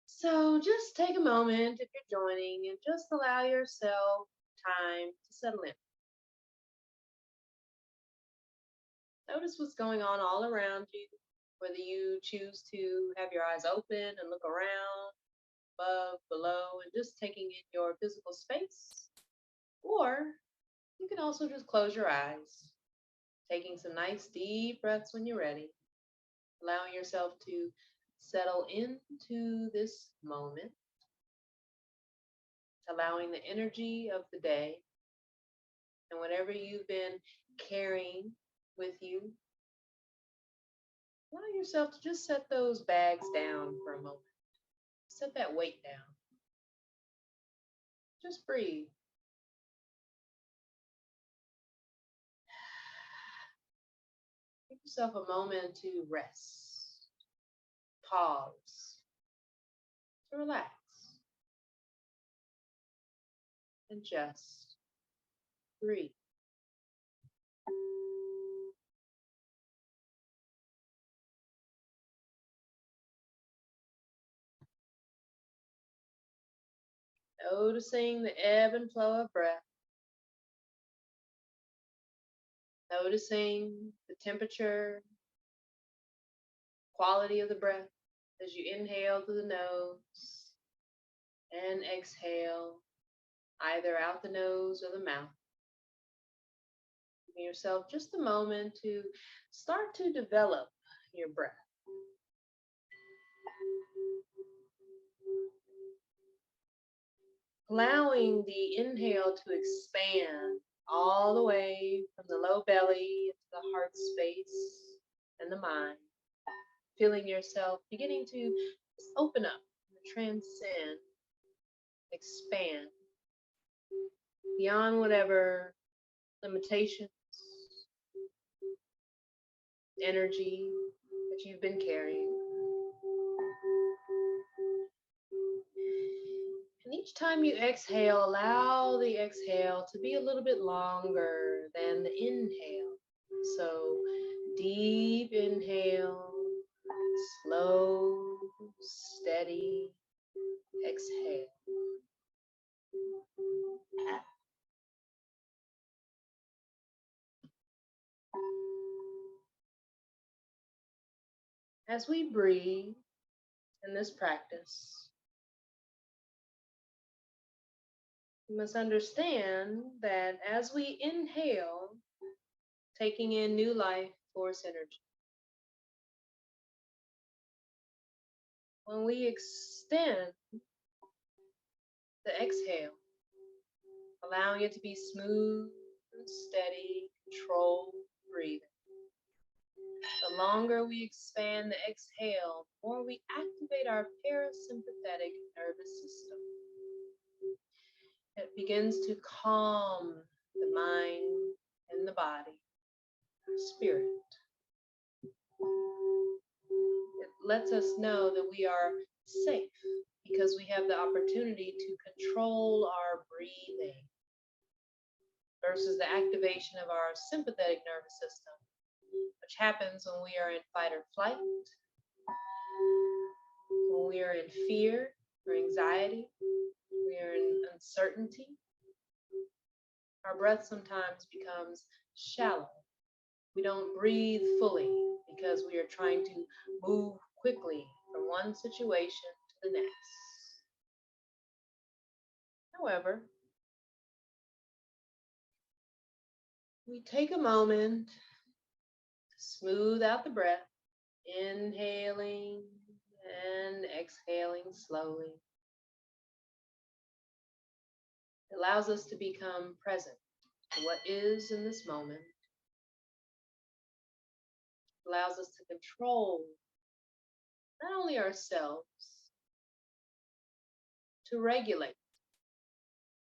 So just take a moment if you're joining and just allow yourself time to settle in. Notice what's going on all around you, whether you choose to have your eyes open and look around, above, below, and just taking in your physical space. Or you can also just close your eyes, taking some nice deep breaths when you're ready, allowing yourself to settle into this moment, allowing the energy of the day and whatever you've been carrying with you, allow yourself to just set those bags down for a moment. Set that weight down. Just breathe. Give yourself a moment to rest, pause, to relax, and just breathe. Noticing the ebb and flow of breath, noticing the temperature, quality of the breath as you inhale through the nose and exhale either out the nose or the mouth. Giving yourself just a moment to start to develop your breath. Allowing the inhale to expand all the way from the low belly into the heart space and the mind. Feeling yourself beginning to just open up, transcend, expand beyond whatever limitations, energy that you've been carrying. And each time you exhale, allow the exhale to be a little bit longer than the inhale. So deep inhale, slow, steady exhale. As we breathe in this practice, we must understand that as we inhale, taking in new life force energy, when we extend the exhale, allowing it to be smooth and steady, controlled breathing. The longer we expand the exhale, the more we activate our parasympathetic nervous system. It begins to calm the mind and the body, spirit. It lets us know that we are safe because we have the opportunity to control our breathing versus the activation of our sympathetic nervous system, which happens when we are in fight or flight, when we are in fear or anxiety, we are in uncertainty. Our breath sometimes becomes shallow. We don't breathe fully because we are trying to move quickly from one situation to the next. However, we take a moment to smooth out the breath, inhaling and exhaling slowly. It allows us to become present to what is in this moment. It allows us to control not only ourselves, to regulate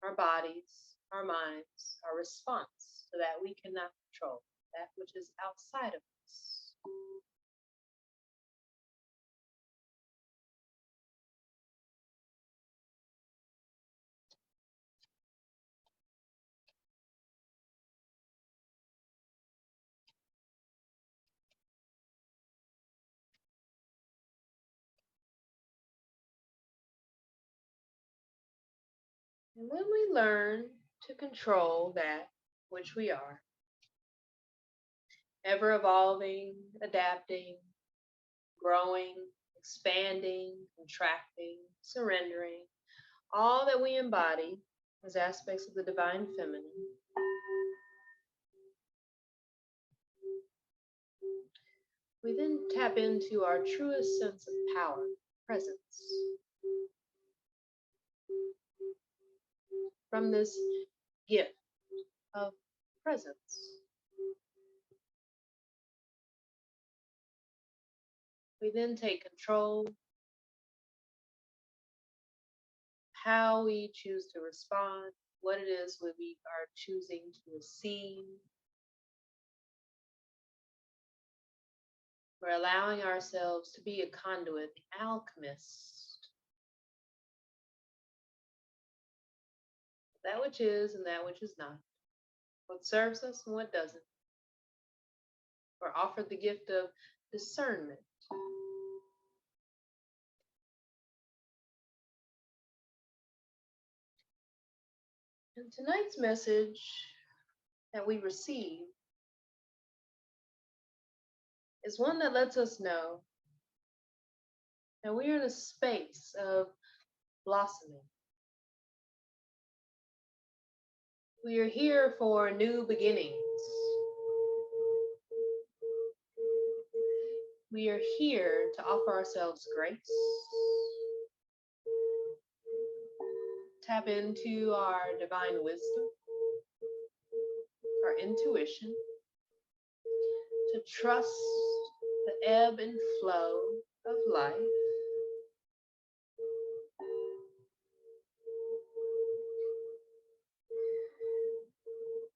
our bodies, our minds, our response to that we cannot control, that which is outside of us. And when we learn to control that which we are, ever evolving, adapting, growing, expanding, contracting, surrendering, all that we embody as aspects of the divine feminine, we then tap into our truest sense of power, presence. From this gift of presence, we then take control how we choose to respond, what it is we are choosing to receive. We're allowing ourselves to be a conduit, the alchemist, that which is and that which is not, what serves us and what doesn't. We're offered the gift of discernment. And tonight's message that we receive is one that lets us know that we are in a space of blossoming. We are here for new beginnings. We are here to offer ourselves grace, tap into our divine wisdom, our intuition, to trust the ebb and flow of life,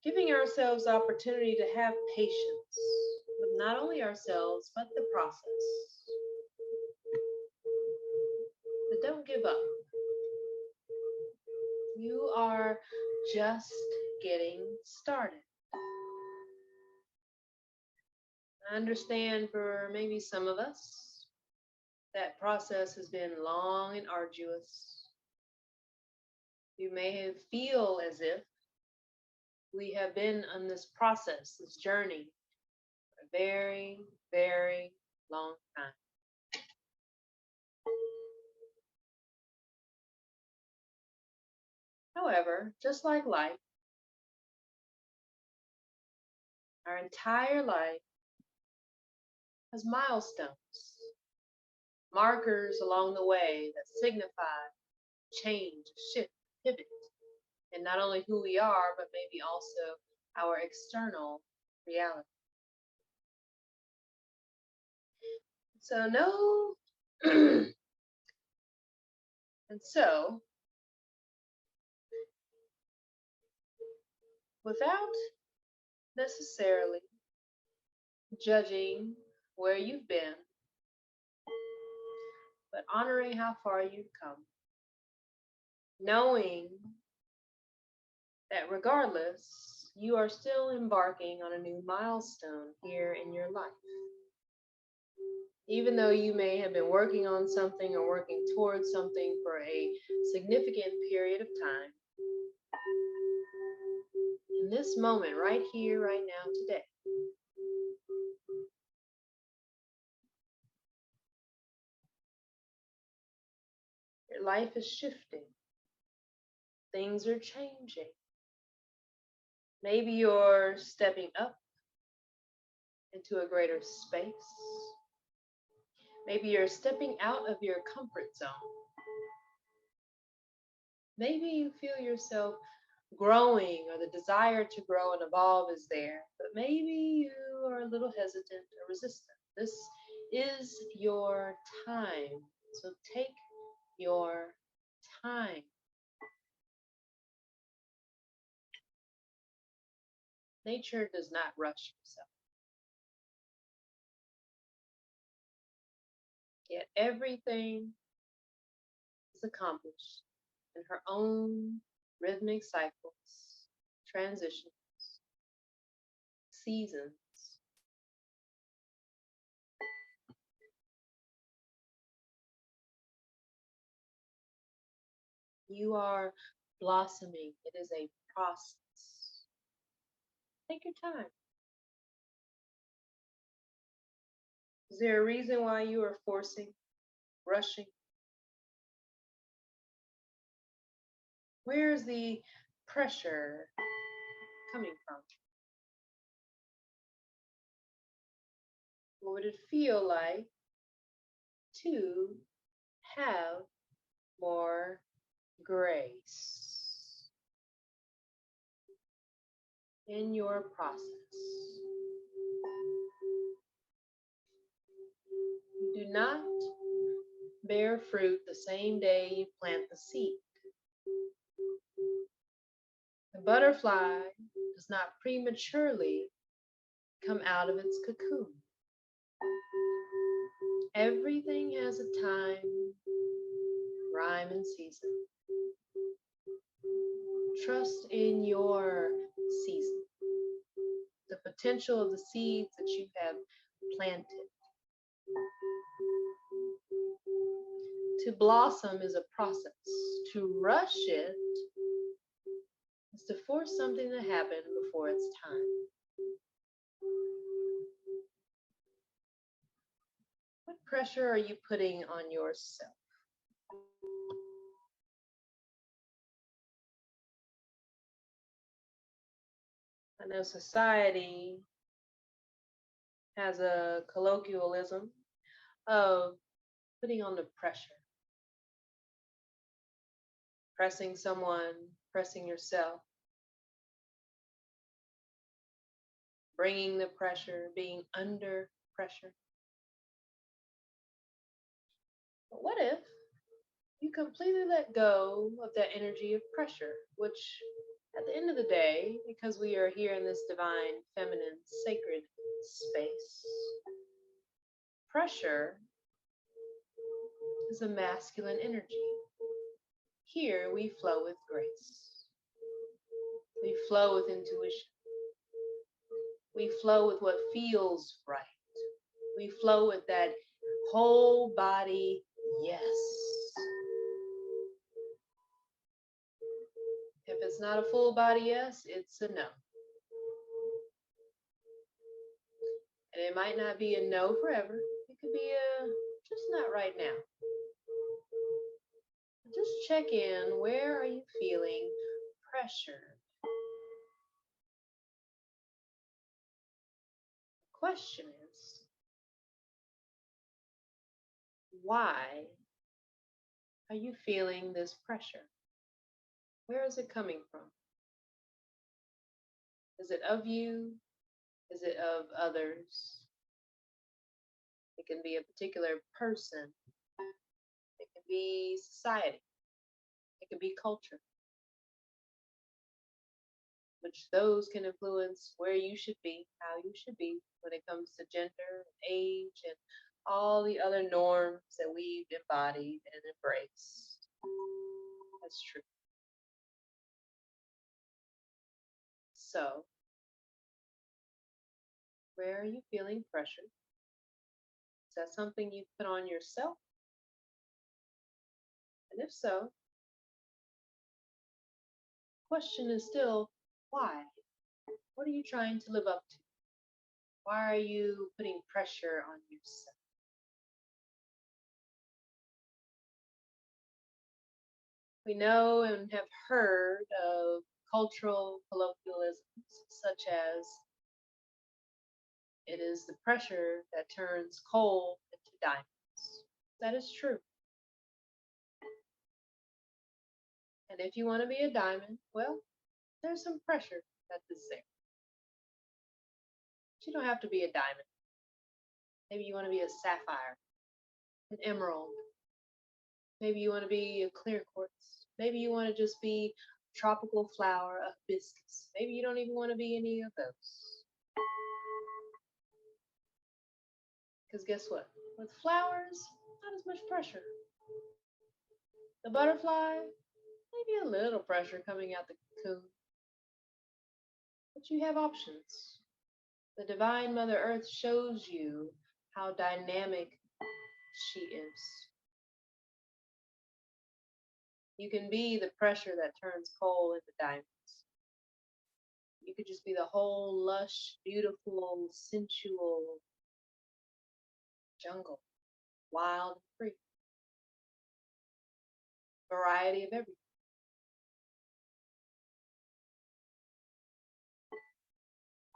giving ourselves opportunity to have patience with not only ourselves, but the process. But don't give up. You are just getting started. I understand for maybe some of us, that process has been long and arduous. You may feel as if we have been on this process, this journey, for a very, very long time. However, just like life, our entire life has milestones, markers along the way that signify change, shift, pivot, and not only who we are, but maybe also our external reality. So no, and so without necessarily judging where you've been, but honoring how far you've come, knowing that regardless, you are still embarking on a new milestone here in your life. Even though you may have been working on something or working towards something for a significant period of time, in this moment, right here, right now, today, your life is shifting. Things are changing. Maybe you're stepping up into a greater space. Maybe you're stepping out of your comfort zone. Maybe you feel yourself growing, or the desire to grow and evolve is there, but maybe you are a little hesitant or resistant. This is your time. So take your time. Nature does not rush herself. Yet everything is accomplished in her own rhythmic cycles, transitions, seasons. You are blossoming. It is a process. Take your time. Is there a reason why you are forcing, rushing? Where is the pressure coming from? What would it feel like to have more grace in your process? You do not bear fruit the same day you plant the seed. The butterfly does not prematurely come out of its cocoon. Everything has a time, rhyme, and season. Trust in your season, the potential of the seeds that you have planted. To blossom is a process. To rush it is to force something to happen before it's time. What pressure are you putting on yourself? I know society has a colloquialism of putting on the pressure, pressing someone, pressing yourself, bringing the pressure, being under pressure. But what if you completely let go of that energy of pressure, which at the end of the day, because we are here in this divine, feminine, sacred space, pressure is a masculine energy. Here we flow with grace. We flow with intuition. We flow with what feels right. We flow with that whole body yes. If it's not a full body yes, it's a no. And it might not be a no forever. It could be a just not right now. Just check in. Where are you feeling pressured? The question is, why are you feeling this pressure? Where is it coming from? Is it of you? Is it of others? It can be a particular person. It can be society. It can be culture, which those can influence where you should be, how you should be when it comes to gender, age, and all the other norms that we've embodied and embraced. That's true. So, where are you feeling pressure? Is that something you put on yourself? And if so, the question is still, why? What are you trying to live up to? Why are you putting pressure on yourself? We know and have heard of cultural colloquialisms such as, it is the pressure that turns coal into diamonds. That is true. And if you want to be a diamond, well, there's some pressure that is there. But you don't have to be a diamond. Maybe you want to be a sapphire, an emerald. Maybe you want to be a clear quartz. Maybe you want to just be a tropical flower, a hibiscus. Maybe you don't even want to be any of those. Because guess what? With flowers, not as much pressure. The butterfly, maybe a little pressure coming out the cocoon. But you have options. The divine Mother Earth shows you how dynamic she is. You can be the pressure that turns coal into diamonds. You could just be the whole lush, beautiful, sensual jungle, wild and free. Variety of everything.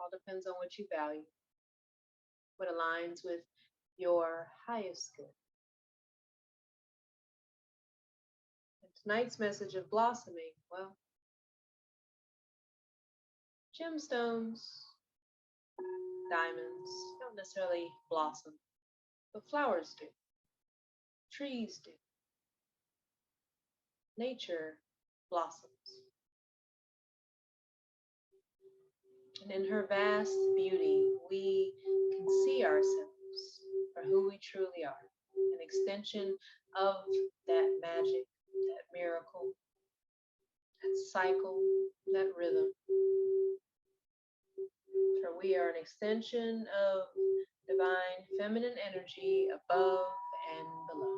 All depends on what you value, what aligns with your highest good. And tonight's message of blossoming, well, gemstones, diamonds don't necessarily blossom, but flowers do. Trees do. Nature blossoms. And in her vast beauty, we can see ourselves for who we truly are, an extension of that magic, that miracle, that cycle, that rhythm. For we are an extension of divine feminine energy above and below.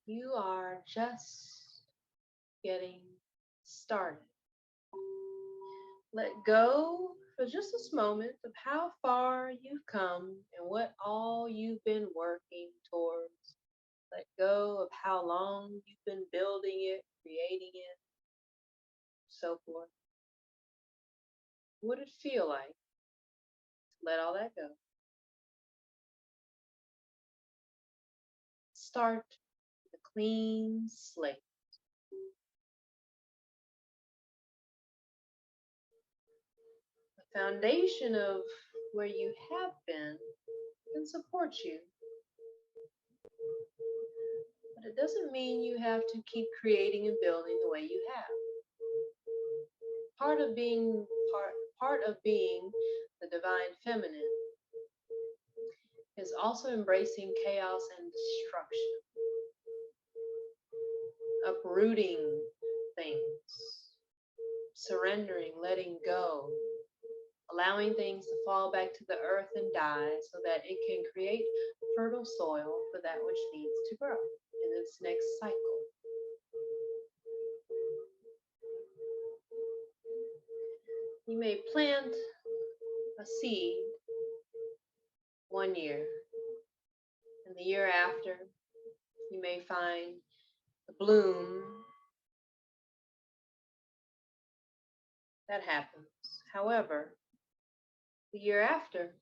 You are just getting started. Let go for just this moment of how far you've come and what all you've been working towards. Let go of how long you've been building it, creating it, so forth. What would it feel like to let all that go? Start with a clean slate. The foundation of where you have been can support you, but it doesn't mean you have to keep creating and building the way you have. Part of being the divine feminine is also embracing chaos and destruction, uprooting things, surrendering, letting go, allowing things to fall back to the earth and die so that it can create fertile soil for that which needs to grow in its next cycle. You may plant a seed one year, and the year after, you may find the bloom. That happens. However, the year after,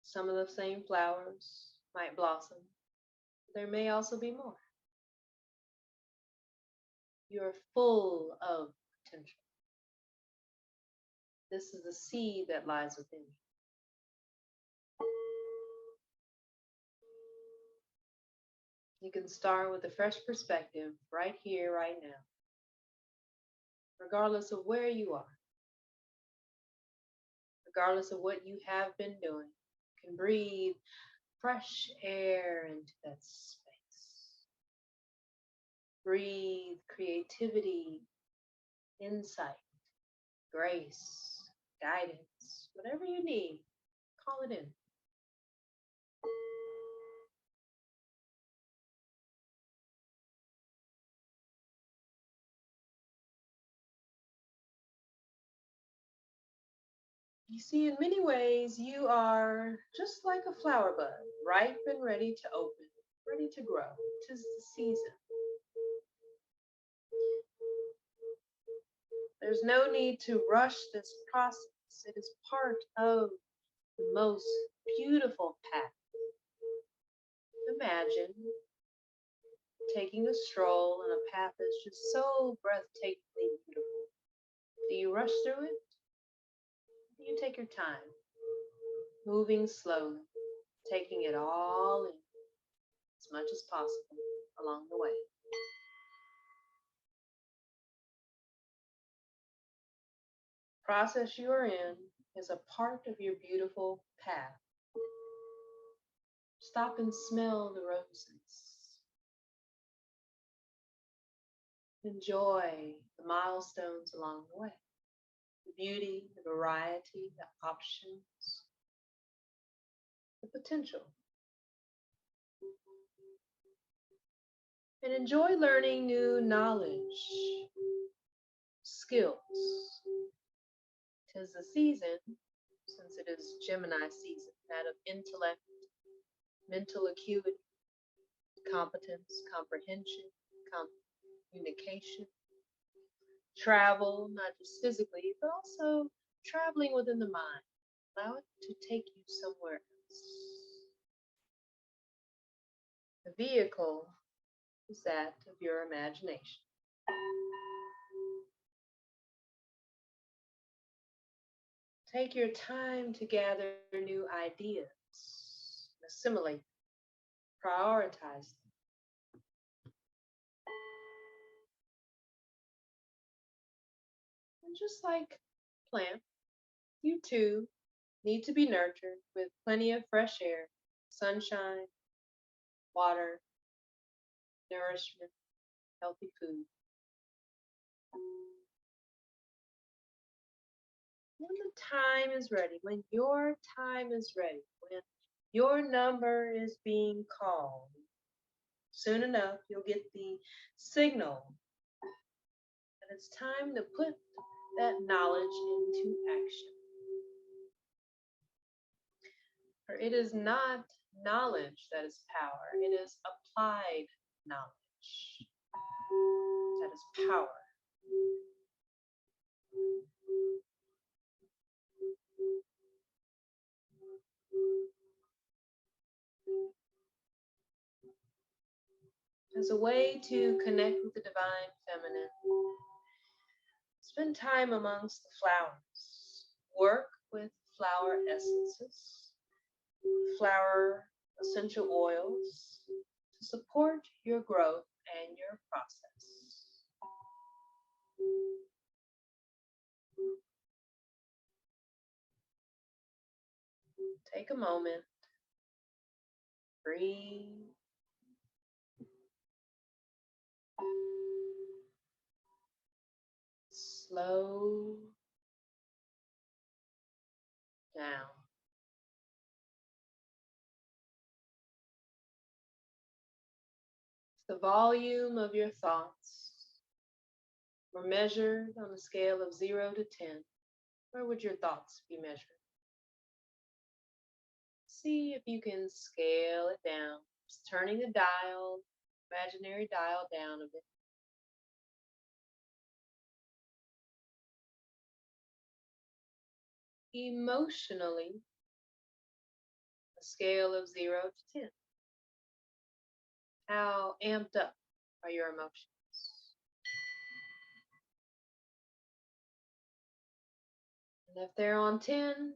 some of the same flowers might blossom. There may also be more. You're full of potential. This is the seed that lies within you. You can start with a fresh perspective right here, right now, regardless of where you are, regardless of what you have been doing. You can breathe fresh air into that space. Breathe creativity, insight, grace, guidance, whatever you need, call it in. You see, in many ways, you are just like a flower bud, ripe and ready to open, ready to grow. 'Tis the season. There's no need to rush this process. It is part of the most beautiful path. Imagine taking a stroll on a path that's just so breathtakingly beautiful. Do you rush through it? You take your time, moving slowly, taking it all in as much as possible along the way. process you are in is a part of your beautiful path. Stop and smell the roses. Enjoy the milestones along the way, the beauty, the variety, the options, the potential. And enjoy learning new knowledge, skills. 'Tis the season, since it is Gemini season, that of intellect, mental acuity, competence, comprehension, communication, travel, not just physically, but also traveling within the mind. Allow it to take you somewhere else. The vehicle is that of your imagination. Take your time to gather new ideas, assimilate, prioritize them. And just like plant, you too need to be nurtured with plenty of fresh air, sunshine, water, nourishment, healthy food. When the time is ready, when your time is ready, when your number is being called, soon enough you'll get the signal that it's time to put that knowledge into action. For it is not knowledge that is power, it is applied knowledge that is power. As a way to connect with the divine feminine, spend time amongst the flowers. Work with flower essences, flower essential oils to support your growth and your process. Take a moment, breathe, slow down. The volume of your thoughts were measured on a scale of 0 to 10. Where would your thoughts be measured? See if you can scale it down. Just turning the dial, imaginary dial down a bit. Emotionally, a scale of 0 to 10. How amped up are your emotions? And if they're on 10,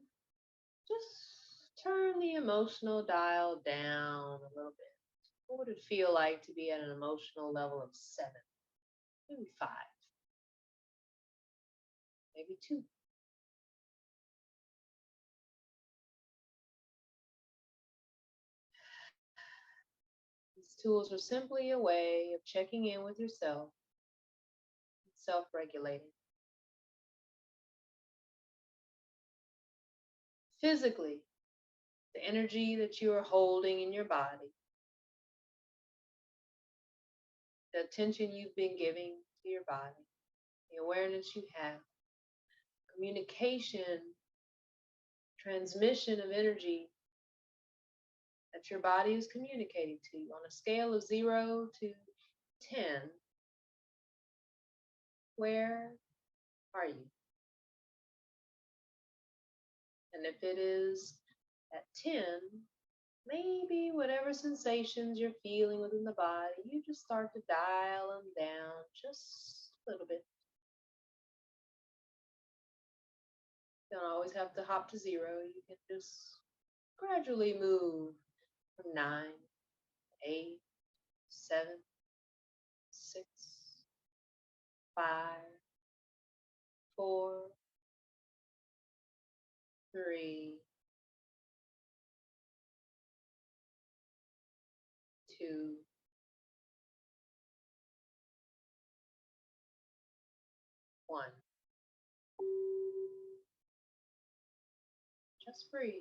just turn the emotional dial down a little bit. What would it feel like to be at an emotional level of 7? Maybe 5. Maybe 2. These tools are simply a way of checking in with yourself, self-regulating. Physically, the energy that you are holding in your body, the attention you've been giving to your body, the awareness you have, communication, transmission of energy that your body is communicating to you on a scale of 0 to 10. Where are you? And if it is at 10, maybe whatever sensations you're feeling within the body, you just start to dial them down just a little bit. You don't always have to hop to 0. You can just gradually move from 9, 8, 7, 6, 5, 4, 3, 2, 1. Just breathe.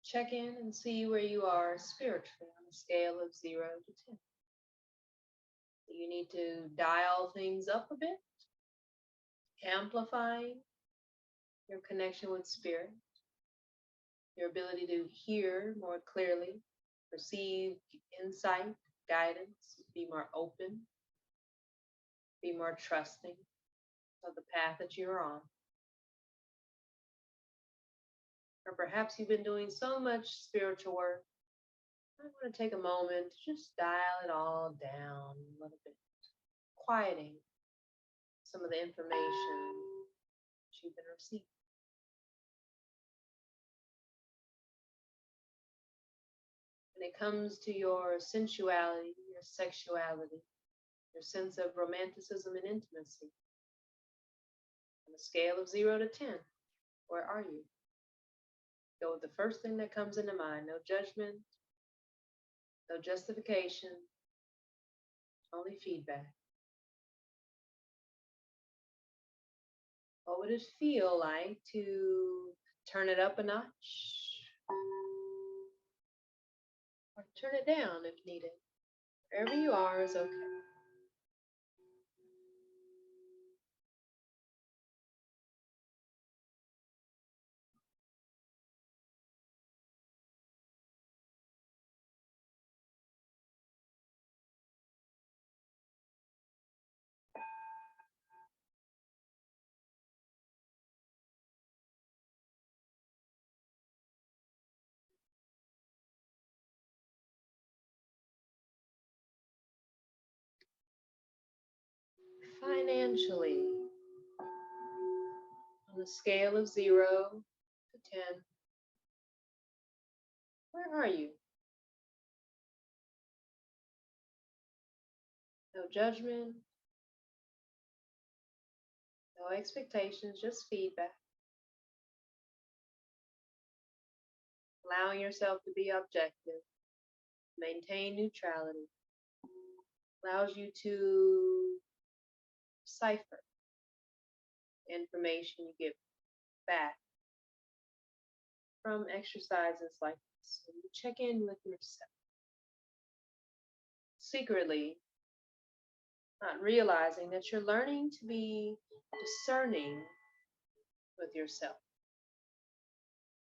Check in and see where you are spiritually on a scale of 0 to 10. Do you need to dial things up a bit, amplifying your connection with spirit, your ability to hear more clearly, perceive insight, guidance, be more open, be more trusting of the path that you're on? Or perhaps you've been doing so much spiritual work. I want to take a moment to just dial it all down a little bit, quieting some of the information that you've been receiving. When it comes to your sensuality, your sexuality, your sense of romanticism and intimacy, on a scale of 0 to 10, where are you? Go with the first thing that comes into mind. No judgment, no justification, only feedback. What would it feel like to turn it up a notch? Or turn it down if needed. Wherever you are is okay. Financially, on a scale of 0 to 10, where are you? No judgment, no expectations, just feedback. Allowing yourself to be objective, maintain neutrality, allows you to cipher information you get back from exercises like this. So you check in with yourself. Secretly, not realizing that you're learning to be discerning with yourself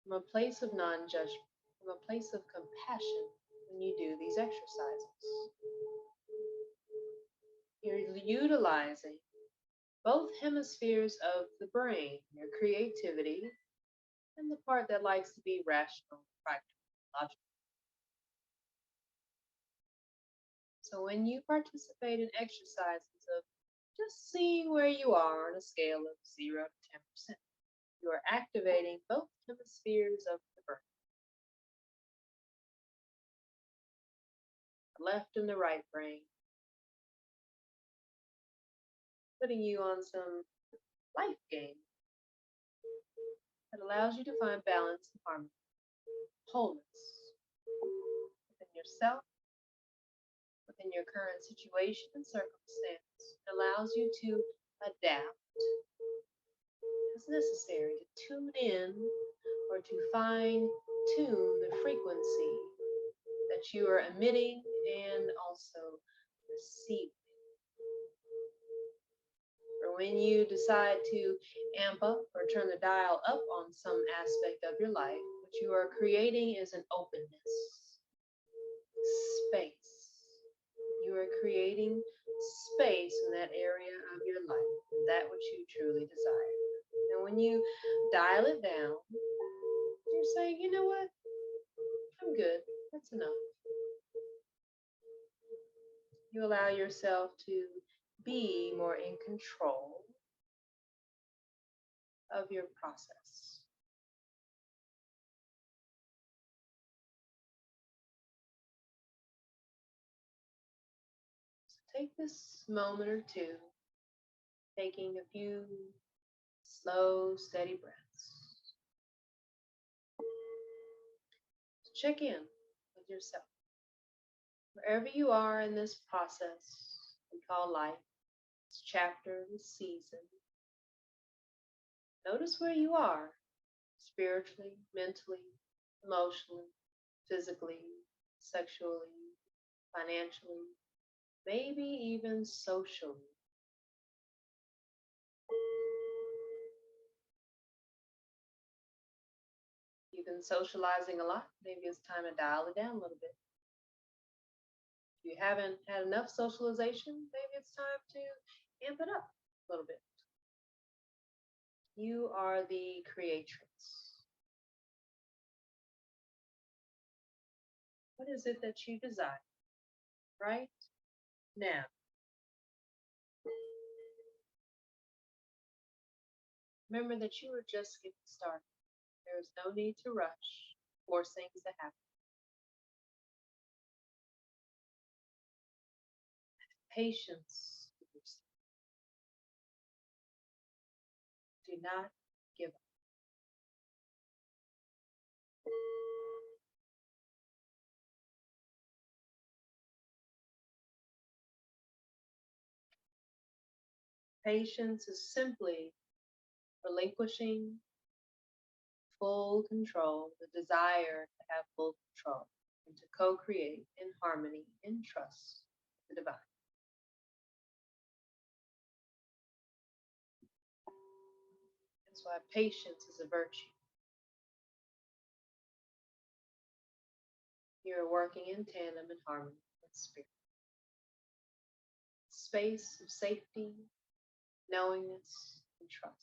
from a place of non-judgment, from a place of compassion when you do these exercises. You're utilizing both hemispheres of the brain, your creativity, and the part that likes to be rational, practical, logical. So when you participate in exercises of just seeing where you are on a scale of 0 to 10%, you are activating both hemispheres of the brain, the left and the right brain, putting you on some life game that allows you to find balance and harmony, wholeness within yourself, within your current situation and circumstance. It allows you to adapt as necessary, to tune in or to fine tune the frequency that you are emitting and also receiving. Or when you decide to amp up or turn the dial up on some aspect of your life, what you are creating is an openness, space. You are creating space in that area of your life, that which you truly desire. And when you dial it down, you're saying, you know what? I'm good. That's enough. You allow yourself to be more in control of your process. So take this moment or two, taking a few slow, steady breaths. Check in with yourself. Wherever you are in this process we call life, this chapter, this season, notice where you are spiritually, mentally, emotionally, physically, sexually, financially, maybe even socially. You've been socializing a lot. Maybe it's time to dial it down a little bit. If you haven't had enough socialization, maybe it's time to amp it up a little bit. You are the creatrix. What is it that you desire right now? Remember that you are just getting started. There is no need to rush, force things to happen. Patience with yourself. Do not give up. Patience is simply relinquishing full control, the desire to have full control, and to co-create in harmony, in trust with the divine. That's why patience is a virtue. You're working in tandem and harmony with spirit. Space of safety, knowingness, and trust.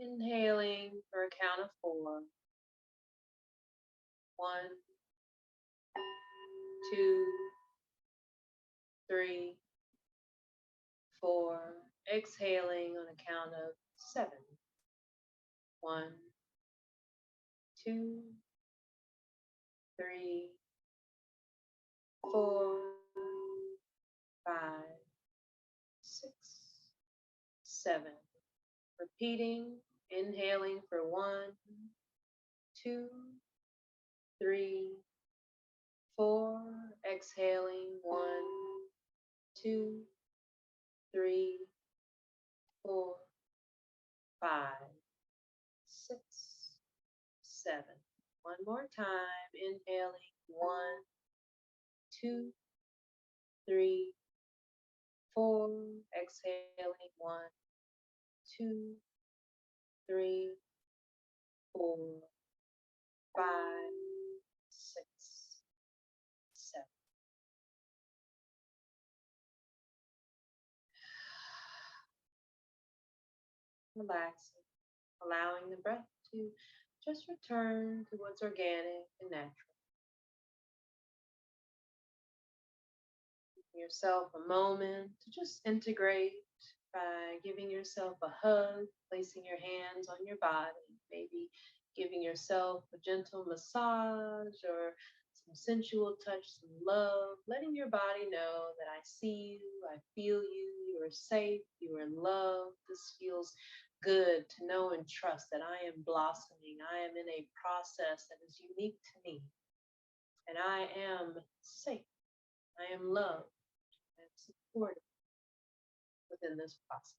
Inhaling for a count of 4. 1, 2, 3, 4. Exhaling on a count of 7. 1, 2, 3, 4, 5, 6, 7. Repeating, inhaling for 1, 2, 3, 4. Exhaling 1, 2, 3, 4, 5, 6, 7. One more time. Inhaling 1, 2, 3, 4. Exhaling 1, 2, 3, 4, 5, 6, 7. Relaxing, allowing the breath to just return to what's organic and natural. Give yourself a moment to just integrate by giving yourself a hug, placing your hands on your body, maybe giving yourself a gentle massage or some sensual touch, some love, letting your body know that I see you, I feel you, you are safe, you are loved. This feels good to know and trust that I am blossoming. I am in a process that is unique to me, and I am safe. I am loved and supported within this process.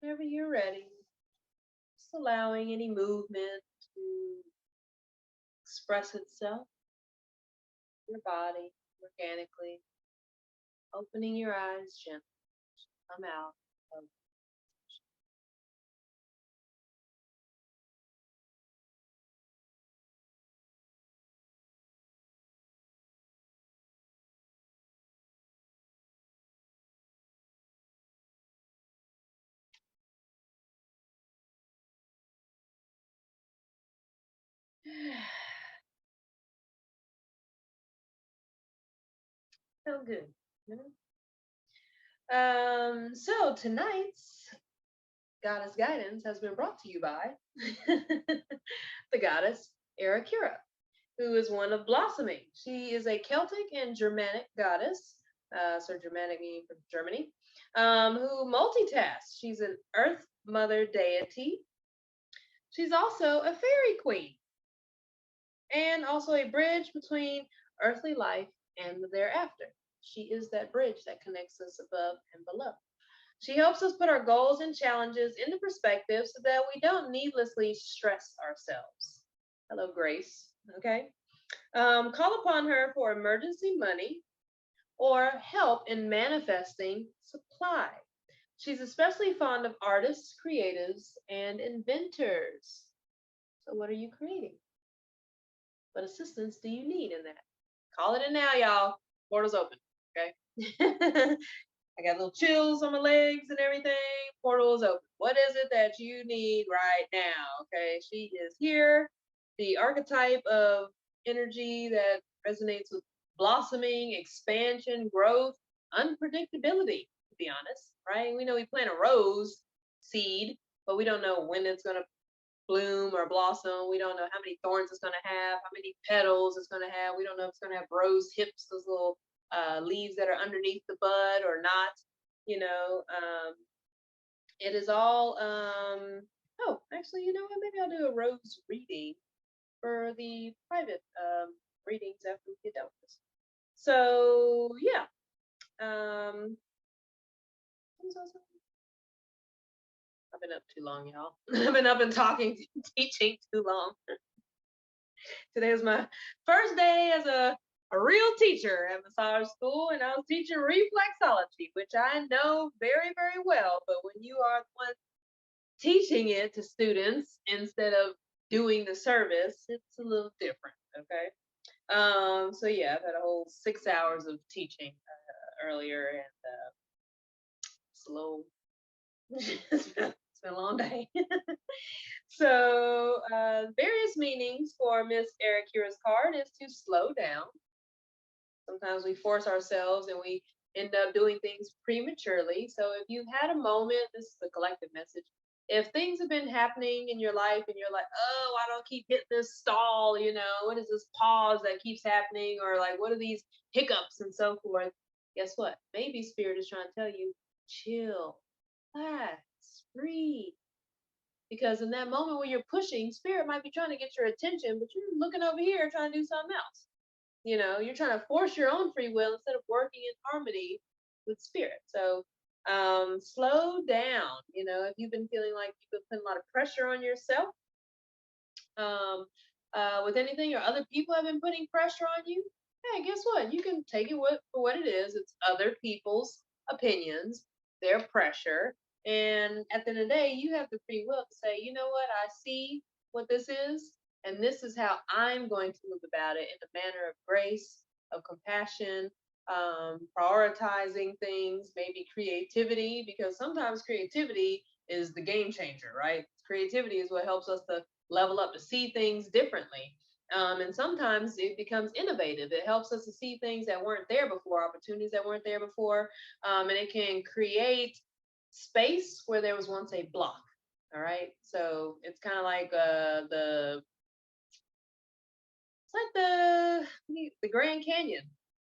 Whenever you're ready, just allowing any movement to express itself in your body organically, opening your eyes gently, come out of so good. You know? So tonight's Goddess Guidance has been brought to you by the Goddess Aeracura, who is one of blossoming. She is a Celtic and Germanic goddess, so Germanic meaning from Germany, who multitasks. She's an Earth Mother deity. She's also a fairy queen and also a bridge between earthly life and the thereafter. She is that bridge that connects us above and below. She helps us put our goals and challenges into perspective so that we don't needlessly stress ourselves. Hello, Grace. Okay. Call upon her for emergency money or help in manifesting supply. She's especially fond of artists, creatives, and inventors. So, what are you creating? What assistance do you need in that? Call it in now, y'all. Portal's open. Okay. I got little chills on my legs and everything. Portal is open. What is it that you need right now? Okay, she is here. The archetype of energy that resonates with blossoming, expansion, growth, unpredictability, to be honest, right? We know we plant a rose seed, but we don't know when it's going to bloom or blossom. We don't know how many thorns it's going to have, how many petals it's going to have. We don't know if it's going to have rose hips, those little leaves that are underneath the bud or not. You know, it is all. Oh, actually, you know what? Maybe I'll do a rose reading for the private readings after we get done with this. So yeah. I've been up too long, y'all. I've been up and talking, teaching too long. Today was my first day as a real teacher at massage school, and I was teaching reflexology, which I know very, very well. But when you are the one teaching it to students instead of doing the service, it's a little different. Okay. So yeah, I've had a whole 6 hours of teaching earlier, and slow. It's been a long day. So, various meanings for Miss Aeracura's card is to slow down. Sometimes we force ourselves and we end up doing things prematurely. So, if you've had a moment, this is a collective message. If things have been happening in your life and you're like, oh, I don't keep hitting this stall, you know, what is this pause that keeps happening? Or like, what are these hiccups and so forth? Guess what? Maybe Spirit is trying to tell you, chill, relax, breathe. Because in that moment when you're pushing, Spirit might be trying to get your attention, but you're looking over here trying to do something else. You know, you're trying to force your own free will instead of working in harmony with Spirit. So slow down. You know, if you've been feeling like you've been putting a lot of pressure on yourself with anything, or other people have been putting pressure on you, hey, guess what? You can take it for what it is. It's other people's opinions, their pressure. And at the end of the day, you have the free will to say, you know what, I see what this is, and this is how I'm going to move about it in a manner of grace, of compassion, prioritizing things, maybe creativity, because sometimes creativity is the game changer, right? Creativity is what helps us to level up, to see things differently. And sometimes it becomes innovative. It helps us to see things that weren't there before, opportunities that weren't there before, and it can create space where there was once a block. All right, so it's kind of like the It's like the Grand Canyon.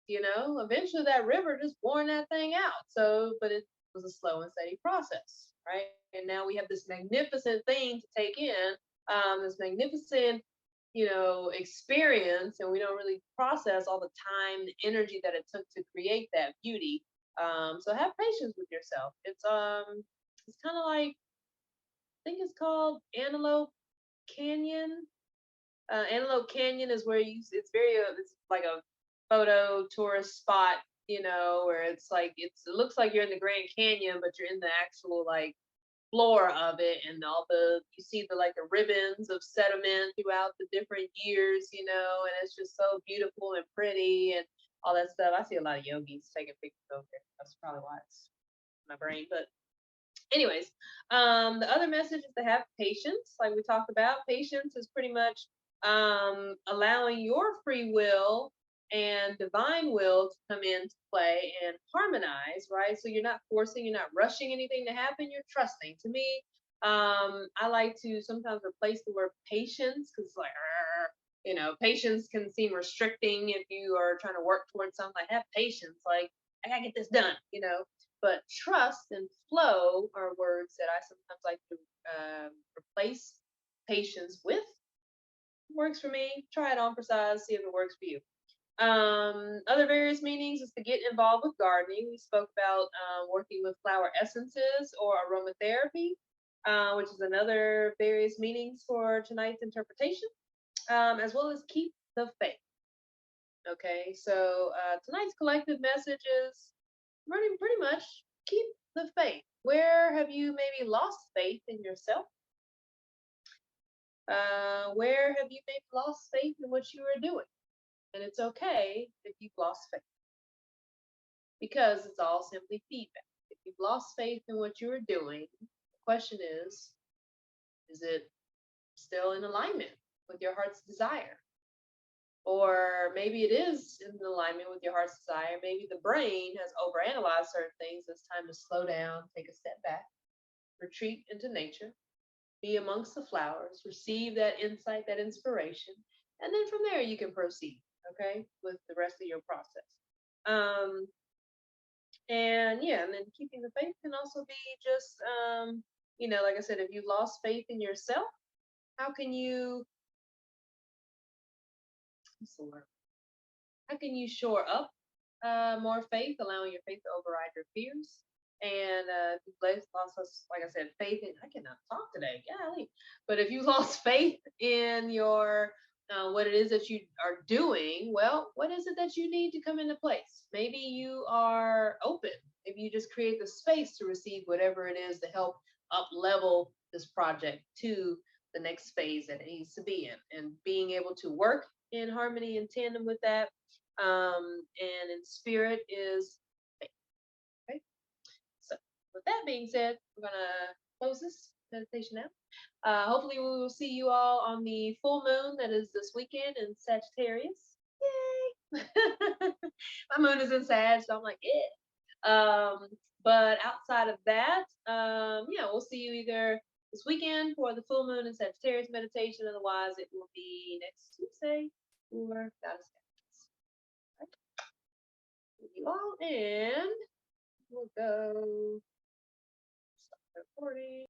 Eventually that river just worn that thing out. So, but it was a slow and steady process, right? And now we have this magnificent thing to take in, this magnificent, experience, and we don't really process all the time, the energy that it took to create that beauty. So have patience with yourself. It's kind of like, I think it's called Antelope Canyon. Antelope Canyon is where it's it's like a photo tourist spot, where it's like, it looks like you're in the Grand Canyon, but you're in the actual like floor of it, and you see the like the ribbons of sediment throughout the different years, and it's just so beautiful and pretty and all that stuff. I see a lot of yogis taking pictures over there. That's probably why it's in my brain. But anyways, the other message is to have patience. Like we talked about, patience is pretty much allowing your free will and divine will to come into play and harmonize, right? So you're not forcing, you're not rushing anything to happen, you're trusting. To me, I like to sometimes replace the word patience, because like, patience can seem restricting if you are trying to work towards something. Like, have patience, like, I gotta get this done, but trust and flow are words that I sometimes like to replace patience with. Works for me. Try it on for size, see if it works for you. Other various meanings is to get involved with gardening. We spoke about working with flower essences or aromatherapy, which is another various meanings for tonight's interpretation, as well as keep the faith. Okay, so tonight's collective message is pretty much keep the faith. Where have you maybe lost faith in yourself? Where have you maybe lost faith in what you are doing? And it's okay if you've lost faith, because it's all simply feedback. If you've lost faith in what you are doing, the question is it still in alignment with your heart's desire? Or maybe it is in alignment with your heart's desire. Maybe the brain has overanalyzed certain things. It's time to slow down, take a step back, retreat into nature, be amongst the flowers, receive that insight, that inspiration, and then from there you can proceed, okay, with the rest of your process. And yeah, and then keeping the faith can also be just, like I said, if you lost faith in yourself, how can you, what's the word? How can you shore up more faith, allowing your faith to override your fears? And if you've lost, like I said, faith in, I cannot talk today, golly. But if you lost faith in your what it is that you are doing, well, what is it that you need to come into place? Maybe you are open. Maybe you just create the space to receive whatever it is to help up level this project to the next phase that it needs to be in, and being able to work in harmony and tandem with that, and in spirit is faith. Okay. So with that being said, we're gonna close this meditation out. Hopefully we will see you all on the full moon that is this weekend in Sagittarius. Yay! My moon is in Sag, so I'm like, yeah. But outside of that, yeah, we'll see you either this weekend for the full moon in Sagittarius meditation. Otherwise, it will be next Tuesday for Goddess you all, and we'll go stop recording.